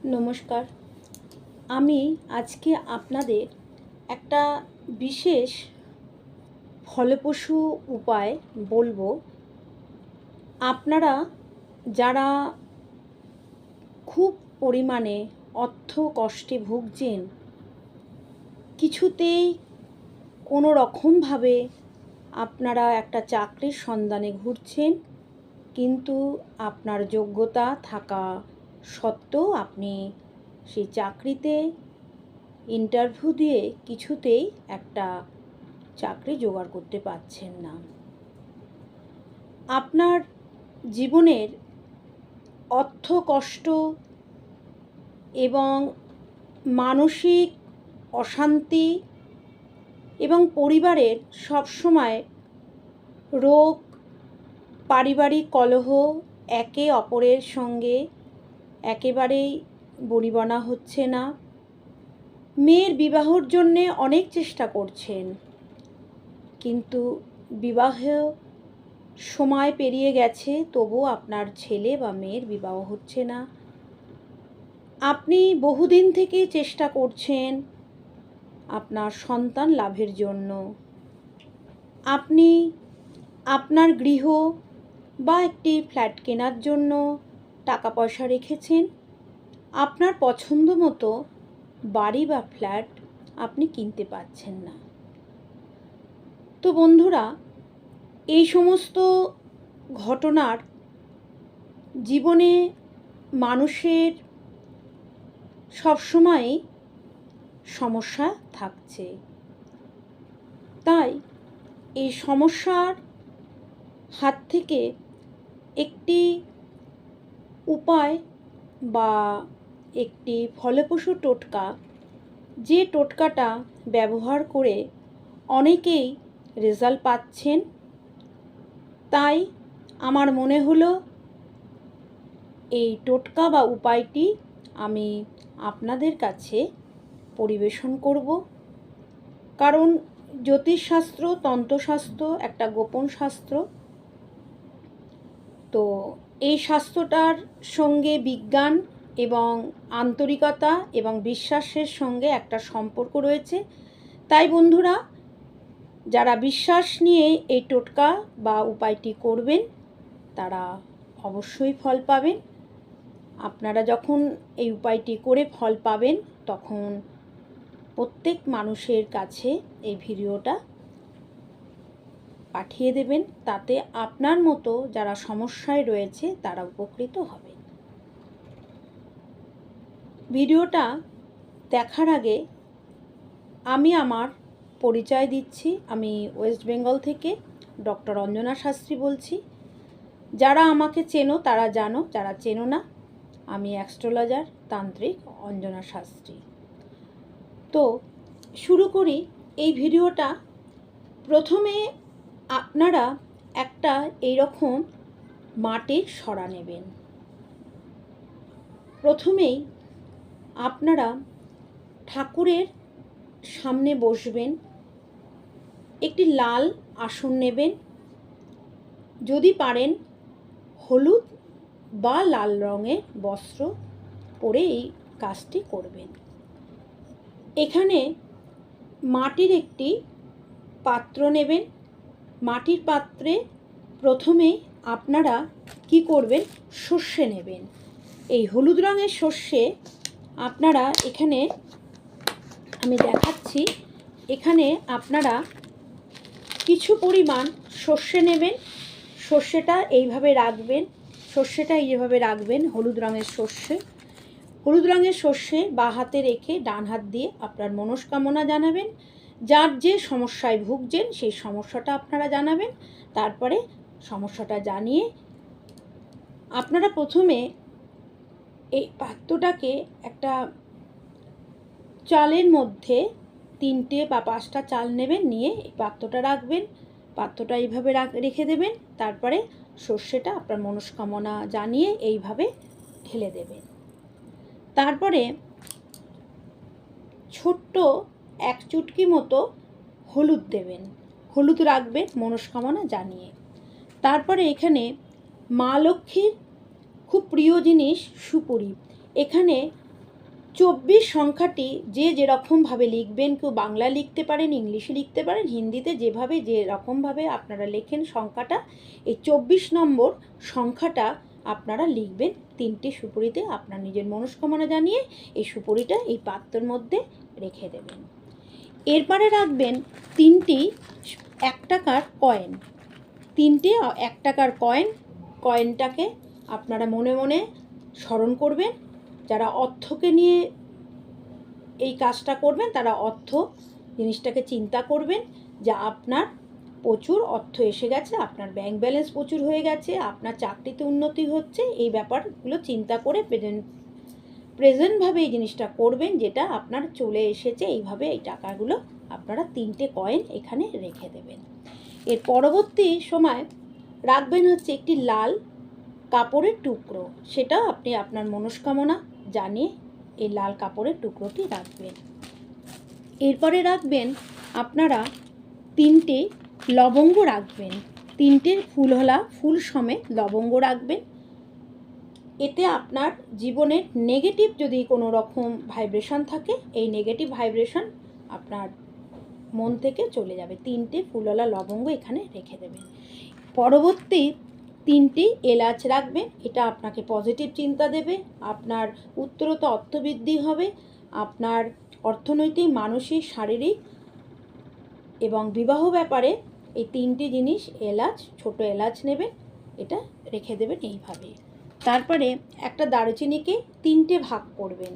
নমস্কার। আমি আজকে আপনাদের একটা বিশেষ ফলপ্রসূ উপায় বলবো। আপনারা যারা খুব পরিমাণে অর্থ কষ্টে ভুগছেন, কিছুতেই কোনো রকমভাবে আপনারা একটা চাকরির সন্ধানে ঘুরছেন, কিন্তু আপনার যোগ্যতা থাকা সত্ত্বেও আপনি সেই চাকরিতে ইন্টারভিউ দিয়ে কিছুতেই একটা চাকরি জোগাড় করতে পারছেন না। আপনার জীবনের অর্থ কষ্ট এবং মানসিক অশান্তি এবং পরিবারের সবসময় রোগ, পারিবারিক কলহ, একে অপরের সঙ্গে একেবারেই বনিবনা হচ্ছে না। মেয়ের বিবাহর জন্যে অনেক চেষ্টা করছেন, কিন্তু বিবাহ সময় পেরিয়ে গেছে, তবুও আপনার ছেলে বা মেয়ের বিবাহ হচ্ছে না। আপনি বহুদিন থেকে চেষ্টা করছেন আপনার সন্তান লাভের জন্য। আপনি আপনার গৃহ বা একটি ফ্ল্যাট কেনার জন্য টাকা পয়সা রেখেছেন। আপনার পছন্দ মতো বাড়ি বা ফ্ল্যাট আপনি কিনতে পারছেন না। তো বন্ধুরা, এই সমস্ত ঘটনার জীবনে মানুষের সবসময়ই সমস্যা থাকছে। তাই এই সমস্যার হাত থেকে একটি উপায় বা একটি ফলপ্রসূ টোটকা, যে টোটকাটা ব্যবহার করে অনেকেই রেজাল্ট পাচ্ছেন, তাই আমার মনে হলো এই টোটকা বা উপায়টি আমি আপনাদের কাছে পরিবেশন করব। কারণ জ্যোতিষশাস্ত্র, তন্ত্রশাস্ত্র একটা গোপন শাস্ত্র। তো এই শাস্ত্রটার সঙ্গে বিজ্ঞান এবং আন্তরিকতা এবং বিশ্বাসের সঙ্গে একটা সম্পর্ক রয়েছে। তাই বন্ধুরা, যারা বিশ্বাস নিয়ে এই টোটকা বা উপায়টি করবেন, তারা অবশ্যই ফল পাবেন। আপনারা যখন এই উপায়টি করে ফল পাবেন, তখন প্রত্যেক মানুষের কাছে এই ভিডিওটা পাঠিয়ে দেবেন, তাতে আপনার মতো যারা সমস্যায় রয়েছে তারা উপকৃত হবে। ভিডিওটা দেখার আগে আমি আমার পরিচয় দিচ্ছি। আমি ওয়েস্ট বেঙ্গল থেকে ডক্টর অঞ্জনা শাস্ত্রী বলছি। যারা আমাকে চেনো তারা জানো, যারা চেনো না, আমি অ্যাস্ট্রোলজার তান্ত্রিক অঞ্জনা শাস্ত্রী। তো শুরু করি এই ভিডিওটা। প্রথমে আপনারা একটা এইরকম মাটির সরা নেবেন। প্রথমেই আপনারা ঠাকুরের সামনে বসবেন। একটি লাল আসন নেবেন। যদি পারেন হলুদ বা লাল রঙের বস্ত্র পরে এই কাজটি করবেন। এখানে মাটির একটি পাত্র নেবেন। মাটির পাত্রে প্রথমে আপনারা কি করবেন, সর্ষে নেবেন। এই হলুদ রঙের সর্ষে আপনারা এখানে আমি দেখাচ্ছি। এখানে আপনারা কিছু পরিমাণ সর্ষে নেবেন। সর্ষেটা এইভাবে রাখবেন, হলুদ রঙের সর্ষে। হলুদ রঙের সর্ষে বাঁ হাতে রেখে ডান হাত দিয়ে আপনার মনস্কামনা জানাবেন। যার যে সমস্যায় ভুগছেন সেই সমস্যাটা আপনারা জানাবেন। তারপরে সমস্যাটা জানিয়ে আপনারা প্রথমে এই পাত্রটাকে একটা চালের মধ্যে 3টে বা 5টা চাল নেবেন, নিয়ে এই পাত্রটা রাখবেন। পাত্রটা এইভাবে রেখে দেবেন। তারপরে সর্ষেটা আপনার মনস্কামনা জানিয়ে এইভাবে ঢেলে দেবেন। তারপরে ছোট্ট 1 চুটকি মতো হলুদ দেবেন, হলুদ রাখবেন মনস্কামনা জানিয়ে। তারপরে এখানে মা লক্ষ্মীর খুব প্রিয় জিনিস সুপুরি। এখানে 24 সংখ্যাটি যে যেরকমভাবে লিখবেন, কেউ বাংলা লিখতে পারেন, ইংলিশে লিখতে পারেন, হিন্দিতে যেভাবে যেরকমভাবে আপনারা লেখেন সংখ্যাটা, এই 24 নম্বর সংখ্যাটা আপনারা লিখবেন 3টে সুপুরিতে। আপনার নিজের মনস্কামনা জানিয়ে এই সুপুরিটা এই পাত্রের মধ্যে রেখে দেবেন। এরপরে রাখবেন 3টি 1 টাকার কয়েন, 3টে 1 টাকার কয়েনটাকে আপনারা মনে মনে স্মরণ করবেন। যারা অর্থকে নিয়ে এই কাজটা করবেন তারা অর্থ জিনিসটাকে চিন্তা করবেন যে আপনার প্রচুর অর্থ এসে গেছে, আপনার ব্যাংক ব্যালেন্স প্রচুর হয়ে গেছে, আপনার চাকরিতে উন্নতি হচ্ছে, এই ব্যাপারগুলো চিন্তা করে প্রেজেন্টভাবে এই জিনিসটা করবেন, যেটা আপনার চলে এসেছে। এইভাবে এই টাকাগুলো আপনারা 3টে কয়েন এখানে রেখে দেবেন। এর পরবর্তী সময় রাখবেন হচ্ছে একটি লাল কাপড়ের টুকরো, সেটা আপনি আপনার মনস্কামনা জানিয়ে এই লাল কাপড়ের টুকরোটি রাখবেন। এরপরে রাখবেন আপনারা 3টে লবঙ্গ রাখবেন, 3টে ফুলহলা ফুল সমেত লবঙ্গ রাখবেন। এতে আপনার জীবনের নেগেটিভ যদি কোনো রকম ভাইব্রেশন থাকে, এই নেগেটিভ ভাইব্রেশন আপনার মন থেকে চলে যাবে। 3টে ফুলওয়ালা লবঙ্গ এখানে রেখে দেবেন। পরবর্তী 3টি এলাচ রাখবেন, এটা আপনাকে পজিটিভ চিন্তা দেবে, আপনার উত্তরোত্তর অর্থবৃদ্ধি হবে, আপনার অর্থনৈতিক, মানসিক, শারীরিক এবং বিবাহ ব্যাপারে এই 3টি জিনিস এলাচ, ছোট এলাচ নেবেন, এটা রেখে দেবেন এইভাবে। তারপরে একটা দারুচিনিকে 3টে ভাগ করবেন,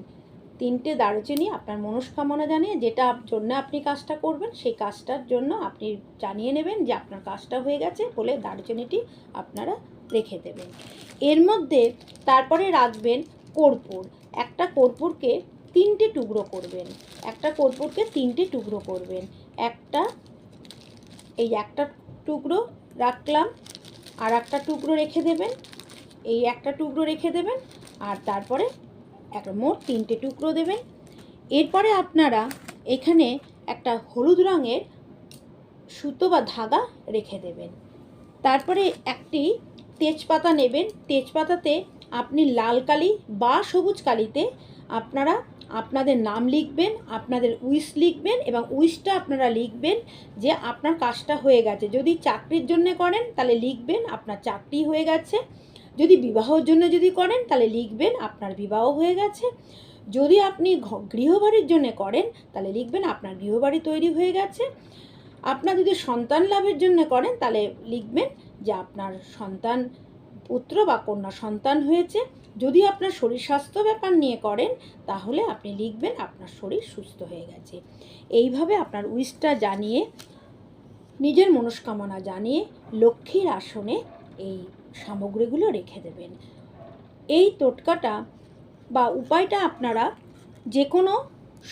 3টে দারুচিনি আপনার মনস্কামনা জানিয়ে যেটা জন্য আপনি কাজটা করবেন সেই কাজটার জন্য আপনি জানিয়ে নেবেন যে আপনার কাজটা হয়ে গেছে বলে দারুচিনিটি আপনারা রেখে দেবেন। এর মধ্যে তারপরে রাখবেন কর্পূর, একটা কর্পূরকে 3টে টুকরো করবেন, একটা কর্পূরকে 3টে টুকরো করবেন। একটা টুকরো রাখলাম, আর একটা টুকরো রেখে দেবেন, এই একটা টুকরো রেখে দেবেন, আর তারপরে মোট 3টে টুকরো দেবেন। এরপরে আপনারা এখানে একটা হলুদ রঙের সুতো বা ধাগা রেখে দেবেন। তারপরে একটি তেজপাতা নেবেন, তেজপাতাতে আপনি লাল কালি বা সবুজ কালিতে আপনারা আপনাদের নাম লিখবেন, আপনাদের উইশ লিখবেন, এবং উইশটা আপনারা লিখবেন যে আপনার কাজটা হয়ে গেছে। যদি চাকরির জন্য করেন তাহলে লিখবেন আপনার চাকরি হয়ে গেছে, যদি বিবাহের জন্য যদি করেন তাহলে লিখবেন আপনার বিবাহ হয়ে গেছে, যদি আপনি গৃহবাড়ির জন্য করেন তাহলে লিখবেন আপনার গৃহবাড়ি তৈরি হয়ে গেছে, আপনার যদি সন্তান লাভের জন্য করেন তাহলে লিখবেন যে আপনার সন্তান, পুত্র বা কন্যা সন্তান হয়েছে, যদি আপনার শরীর স্বাস্থ্য ব্যাপার নিয়ে করেন তাহলে আপনি লিখবেন আপনার শরীর সুস্থ হয়ে গেছে। এইভাবে আপনার উইশটা জানিয়ে, নিজের মনস্কামনা জানিয়ে লক্ষ্মীর আসনে এই সামগ্রীগুলো রেখে দেবেন। এই টোটকাটা বা উপায়টা আপনারা যে কোনো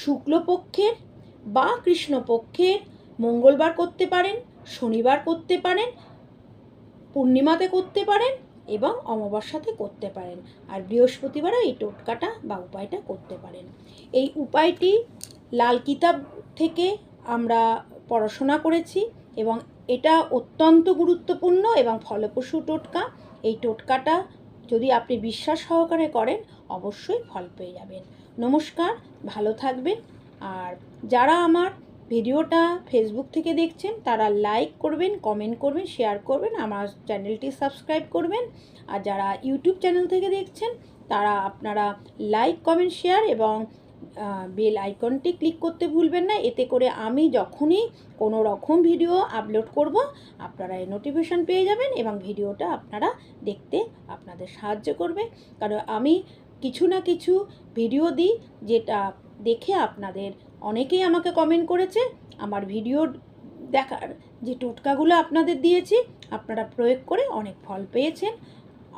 শুক্লপক্ষের বা কৃষ্ণপক্ষের মঙ্গলবার করতে পারেন, শনিবার করতে পারেন, পূর্ণিমাতে করতে পারেন এবং অমাবস্যাতে করতে পারেন, আর বৃহস্পতিবারও এই টোটকাটা বা উপায়টা করতে পারেন। এই উপায়টি লাল কিতাব থেকে আমরা পড়াশোনা করেছি এবং এটা অত্যন্ত গুরুত্বপূর্ণ এবং ফলপ্রসূ টোটকা। এই টোটকাটা যদি আপনি বিশ্বাস সহকারে করেন অবশ্যই ফল পেয়ে যাবেন। নমস্কার, ভালো থাকবেন। আর যারা আমার ভিডিওটা ফেসবুক থেকে দেখছেন তারা লাইক করবেন, কমেন্ট করবেন, শেয়ার করবেন, আমার চ্যানেলটি সাবস্ক্রাইব করবেন। আর যারা ইউটিউব চ্যানেল থেকে দেখছেন তারা আপনারা লাইক, কমেন্ট, শেয়ার এবং বেল আইকনটি ক্লিক করতে ভুলবেন না। এতে করে আমি যখনই কোনো রকম ভিডিও আপলোড করব আপনারা এই নোটিফিকেশন পেয়ে যাবেন এবং ভিডিওটা আপনারা দেখতে আপনাদের সাহায্য করবে। কারণ আমি কিছু না কিছু ভিডিও দিই যেটা দেখে আপনাদের অনেকেই আমাকে কমেন্ট করেছে, আমার ভিডিও দেখার যে টোটকাগুলো আপনাদের দিয়েছি আপনারা প্রয়োগ করে অনেক ফল পেয়েছেন।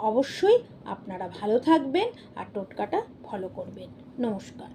অবশ্যই আপনারা ভালো থাকবেন আর টোটকাটা ফলো করবেন। নমস্কার।